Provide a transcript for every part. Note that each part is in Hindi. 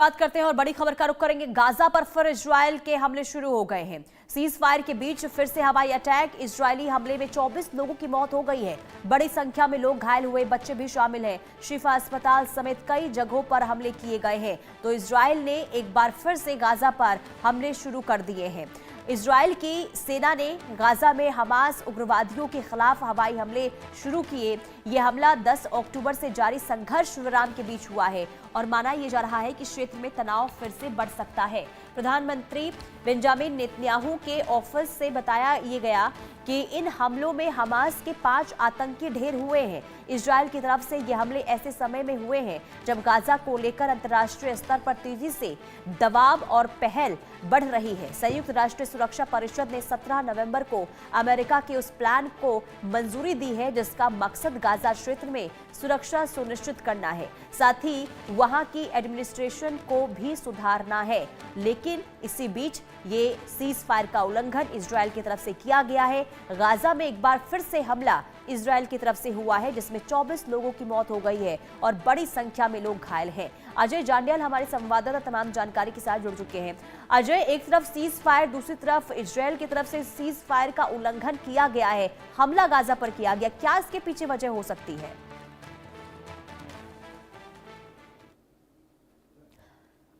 बात करते हैं और बड़ी खबर का रुख करेंगे। गाजा पर फिर इजराइल के हमले शुरू हो गए हैं। सीज फायर के बीच फिर से हवाई अटैक। इजरायली हमले में 24 लोगों की मौत हो गई है। बड़ी संख्या में लोग घायल हुए, बच्चे भी शामिल हैं। शिफा अस्पताल समेत कई जगहों पर हमले किए गए हैं। तो इजराइल ने एक बार फिर से गाजा पर हमले शुरू कर दिए हैं। इजराइल की सेना ने गाजा में हमास उग्रवादियों के खिलाफ हवाई हमले शुरू किए। यह हमला 10 अक्टूबर से जारी संघर्ष विराम के बीच हुआ है और माना यह जा रहा है कि क्षेत्र में तनाव फिर से बढ़ सकता है। प्रधानमंत्री बेंजामिन नेतन्याहू के ऑफिस से बताया ये गया कि इन हमलों में हमास के 5 आतंकी ढेर हुए हैं। इजराइल की तरफ से ये हमले ऐसे समय में हुए हैं जब गाजा को लेकर अंतर्राष्ट्रीय स्तर पर तेजी से दबाव और पहल बढ़ रही है। संयुक्त राष्ट्र सुरक्षा परिषद ने 17 नवंबर को अमेरिका के उस प्लान को मंजूरी दी है जिसका मकसद गाजा क्षेत्र में सुरक्षा सुनिश्चित करना है, साथ ही वहां की एडमिनिस्ट्रेशन को भी सुधारना है। लेकिन इसी बीच ये सीज फायर का उल्लंघन इजराइल की तरफ से किया गया है। गाजा में एक बार फिर से हमला इजराइल की तरफ से हुआ है जिसमें 24 लोगों की मौत हो गई है और बड़ी संख्या में लोग घायल हैं। अजय जांडियाल हमारे संवाददाता तमाम जानकारी के साथ जुड़ चुके हैं। अजय, एक तरफ सीज फायर, दूसरी तरफ इजराइल की तरफ से सीज फायर का उल्लंघन किया गया है, हमला गाजा पर किया गया, क्या इसके पीछे वजह हो सकती है?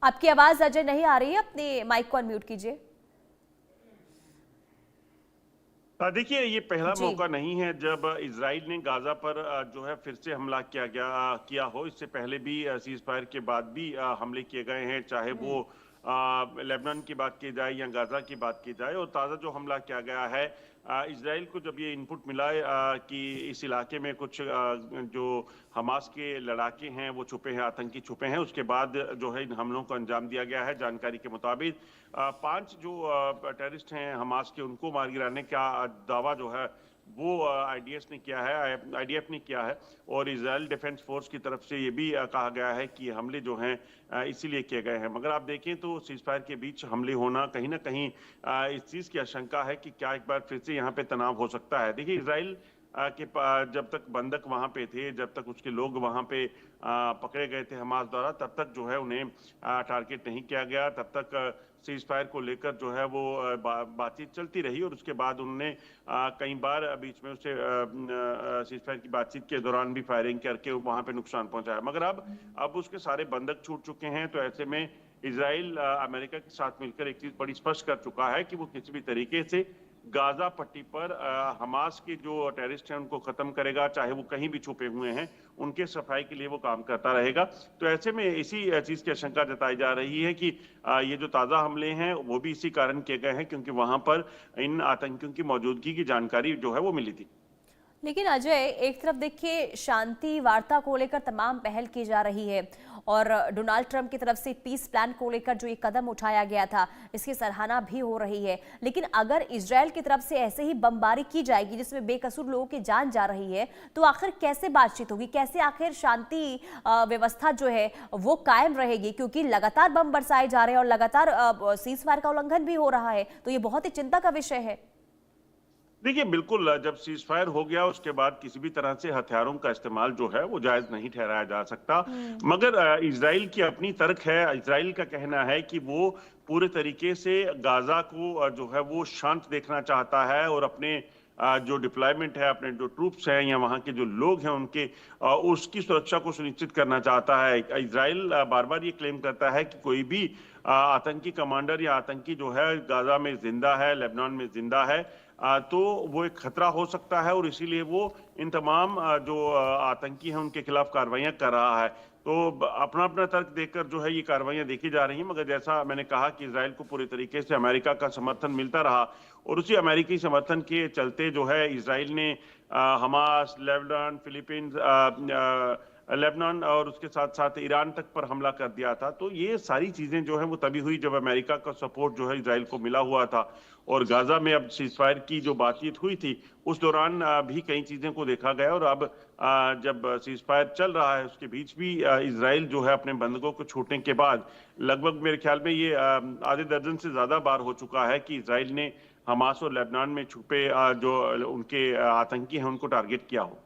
आपकी आवाज अजय नहीं आ रही है, अपने माइक को अनम्यूट कीजिए। देखिए, ये पहला मौका नहीं है जब इजराइल ने गाजा पर जो है फिर से हमला किया हो। इससे पहले भी सीज फायर के बाद भी हमले किए गए हैं, चाहे वो लेबनान की बात की जाए या गाजा की बात की जाए। और ताज़ा जो हमला किया गया है, इजराइल को जब ये इनपुट मिला कि इस इलाके में कुछ जो हमास के लड़ाके हैं वो छुपे हैं, आतंकी छुपे हैं, उसके बाद जो है इन हमलों को अंजाम दिया गया है। जानकारी के मुताबिक 5 जो टेररिस्ट हैं हमास के, उनको मार गिराने का दावा जो है वो आईडीएफ ने किया है। और इजराइल डिफेंस फोर्स की तरफ से ये भी कहा गया है कि हमले जो हैं इसीलिए किए गए हैं। मगर आप देखें तो सीज फायर के बीच हमले होना कहीं ना कहीं इस चीज़ की आशंका है कि क्या एक बार फिर से यहाँ पे तनाव हो सकता है। देखिए, इजराइल के जब तक बंधक वहां पे थे, जब तक उसके लोग वहां पे पकड़े गए थे हमास द्वारा, तब तक जो है उन्हें टारगेट नहीं किया गया। तब तक सीज फायर को लेकर जो है वो बातचीत चलती रही और उसके बाद उन्होंने कई बार बीच में उसे सीज फायर की बातचीत के दौरान भी फायरिंग करके वहां पे नुकसान पहुंचाया। मगर अब उसके सारे बंधक छूट चुके हैं। तो ऐसे में इजराइल अमेरिका के साथ मिलकर एक चीज बड़ी स्पष्ट कर चुका है कि वो किसी भी तरीके से गाजा पट्टी पर हमास के जो टेररिस्ट हैं उनको खत्म करेगा, चाहे वो कहीं भी छुपे हुए हैं, उनके सफाई के लिए वो काम करता रहेगा। तो ऐसे में इसी चीज की आशंका जताई जा रही है कि ये जो ताजा हमले हैं वो भी इसी कारण किए गए हैं क्योंकि वहां पर इन आतंकियों की मौजूदगी की जानकारी जो है वो मिली थी। लेकिन अजय, एक तरफ देखिए शांति वार्ता को लेकर तमाम पहल की जा रही है और डोनाल्ड ट्रंप की तरफ से पीस प्लान को लेकर जो ये कदम उठाया गया था इसकी सराहना भी हो रही है। लेकिन अगर इजराइल की तरफ से ऐसे ही बमबारी की जाएगी जिसमें बेकसूर लोगों की जान जा रही है, तो आखिर कैसे बातचीत होगी, कैसे आखिर शांति व्यवस्था जो है वो कायम रहेगी? क्योंकि लगातार बम बरसाए जा रहे हैं और लगातार सीज फायर का उल्लंघन भी हो रहा है, तो ये बहुत ही चिंता का विषय है। देखिए, बिल्कुल, जब सीज फायर हो गया उसके बाद किसी भी तरह से हथियारों का इस्तेमाल जो है वो जायज नहीं ठहराया जा सकता। मगर इजराइल की अपनी तर्क है। इजराइल का कहना है कि वो पूरे तरीके से गाजा को जो है वो शांत देखना चाहता है और अपने जो डिप्लॉयमेंट है, अपने जो ट्रूप्स हैं या वहाँ के जो लोग हैं उनके उसकी सुरक्षा को सुनिश्चित करना चाहता है। इजराइल बार बार ये क्लेम करता है कि कोई भी आतंकी कमांडर या आतंकी जो है गाजा में जिंदा है, लेबनान में जिंदा है, तो वो एक खतरा हो सकता है और इसीलिए वो इन तमाम जो आतंकी हैं उनके खिलाफ कार्रवाइयां कर रहा है। तो अपना अपना तर्क देकर जो है ये कार्रवाइयां देखी जा रही हैं। मगर जैसा मैंने कहा कि इजराइल को पूरी तरीके से अमेरिका का समर्थन मिलता रहा और उसी अमेरिकी समर्थन के चलते जो है इजराइल ने हमास, लेबनान, फिलीपींस, लेबनान और उसके साथ साथ ईरान तक पर हमला कर दिया था। तो ये सारी चीजें जो है वो तभी हुई जब अमेरिका का सपोर्ट जो है इजराइल को मिला हुआ था। और गाजा में अब सीजफायर की जो बातचीत हुई थी उस दौरान भी कई चीजें को देखा गया और अब जब सीजफायर चल रहा है उसके बीच भी इजराइल जो है अपने बंधकों को छूटने के बाद लगभग मेरे ख्याल में ये आधे दर्जन से ज्यादा बार हो चुका है कि इजराइल ने हमास और लेबनान में छुपे जो उनके आतंकी हैं उनको टारगेट किया हो।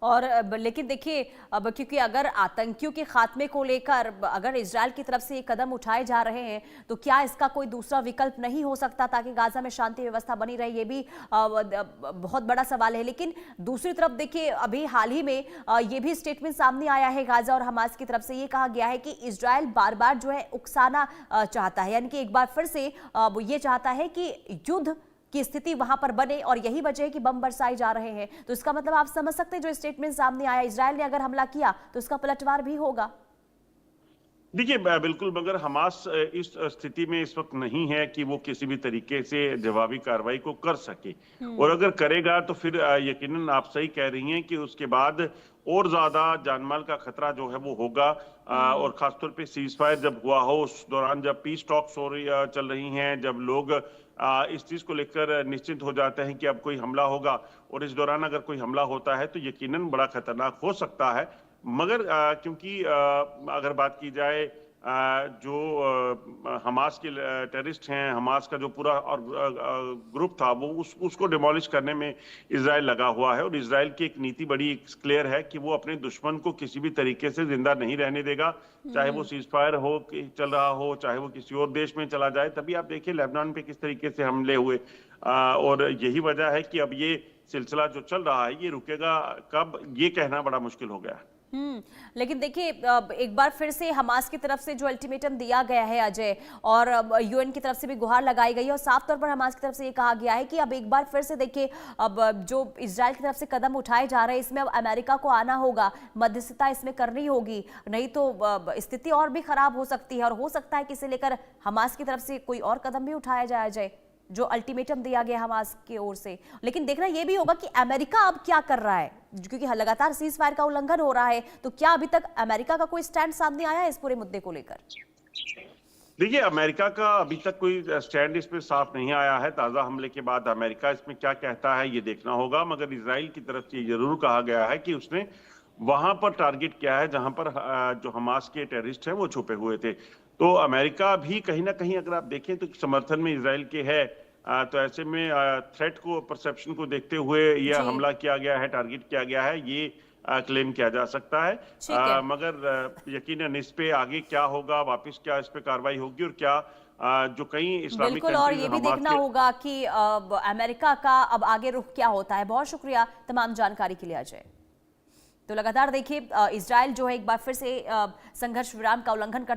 और लेकिन देखिए अब क्योंकि अगर आतंकियों के खात्मे को लेकर अगर इजराइल की तरफ से ये कदम उठाए जा रहे हैं तो क्या इसका कोई दूसरा विकल्प नहीं हो सकता ताकि गाजा में शांति व्यवस्था बनी रहे, ये भी बहुत बड़ा सवाल है। लेकिन दूसरी तरफ देखिए अभी हाल ही में ये भी स्टेटमेंट सामने आया है गाजा और हमास की तरफ से, ये कहा गया है कि इजराइल बार बार जो है उकसाना चाहता है, यानी कि एक बार फिर से वो ये चाहता है कि युद्ध की स्थिति वहां पर बने और यही वजह है कि बम बरसाए जा रहे हैं। तो इसका मतलब आप समझ सकते हैं जो स्टेटमेंट सामने आया, इजराइल ने अगर हमला किया तो इसका पलटवार भी होगा। देखिए बिल्कुल, मगर हमास इस स्थिति में इस वक्त नहीं है कि वो किसी भी तरीके से जवाबी कार्रवाई को कर सके, और अगर करेगा तो फिर यकीनन आप सही कह रही हैं कि उसके बाद और ज्यादा जानमाल का खतरा जो है वो होगा। और खासतौर पे सीज फायर जब हुआ हो, उस दौरान जब पीस टॉक्स हो रही चल रही हैं, जब लोग इस चीज को लेकर निश्चिंत हो जाते हैं कि अब कोई हमला होगा, और इस दौरान अगर कोई हमला होता है तो यकीनन बड़ा खतरनाक हो सकता है। मगर क्योंकि अगर बात की जाए जो हमास के टेररिस्ट हैं, हमास का जो पूरा और ग्रुप था वो उसको डिमोलिश करने में इजराइल लगा हुआ है, और इजराइल की एक नीति बड़ी क्लियर है कि वो अपने दुश्मन को किसी भी तरीके से जिंदा नहीं रहने देगा, चाहे वो सीज फायर हो चल रहा हो, चाहे वो किसी और देश में चला जाए। तभी आप देखिए लेबनान पे किस तरीके से हमले हुए, और यही वजह है कि अब ये सिलसिला जो चल रहा है ये रुकेगा कब, ये कहना बड़ा मुश्किल हो गया है। लेकिन देखिए एक बार फिर से हमास की तरफ से जो अल्टीमेटम दिया गया है अजय, और यूएन की तरफ से भी गुहार लगाई गई है, और साफ तौर पर हमास की तरफ से ये कहा गया है कि अब एक बार फिर से देखिए अब जो इजराइल की तरफ से कदम उठाए जा रहे हैं इसमें अब अमेरिका को आना होगा, मध्यस्थता इसमें करनी होगी, नहीं तो स्थिति और भी खराब हो सकती है, और हो सकता है कि इसे लेकर हमास की तरफ से कोई और कदम भी उठाया जाए अजय, जो अल्टीमेटम दिया गया हमास की ओर से। लेकिन देखना यह भी होगा कि अमेरिका अब क्या कर रहा है, क्योंकि लगातार सीज फायर का उल्लंघन हो रहा है, तो क्या अभी तक अमेरिका का कोई स्टैंड सामने आया है इस पूरे मुद्दे को लेकर? देखिए अमेरिका का अभी तक कोई स्टैंड इसमें साफ नहीं आया है। ताजा हमले के बाद अमेरिका इसमें क्या कहता है ये देखना होगा, मगर इजराइल की तरफ से जरूर कहा गया है कि उसने वहां पर टारगेट किया है जहां पर जो हमास के टेररिस्ट हैं वो छुपे हुए थे। तो अमेरिका भी कहीं ना कहीं अगर आप देखें तो समर्थन में इजराइल के है, तो ऐसे में थ्रेट को, परसेप्शन को देखते हुए यह हमला किया गया है, टारगेट किया गया है, ये क्लेम किया जा सकता है। मगर यकीनन इस पे आगे क्या होगा, वापस क्या इस पे कार्रवाई होगी, और क्या जो कई इस्लामिक बिल्कुल, और ये भी देखना होगा कि अमेरिका का अब आगे रुख क्या होता है। बहुत शुक्रिया तमाम जानकारी के लिए अजय। तो लगातार देखिए इजराइल जो है एक बार फिर से संघर्ष विराम का उल्लंघन कर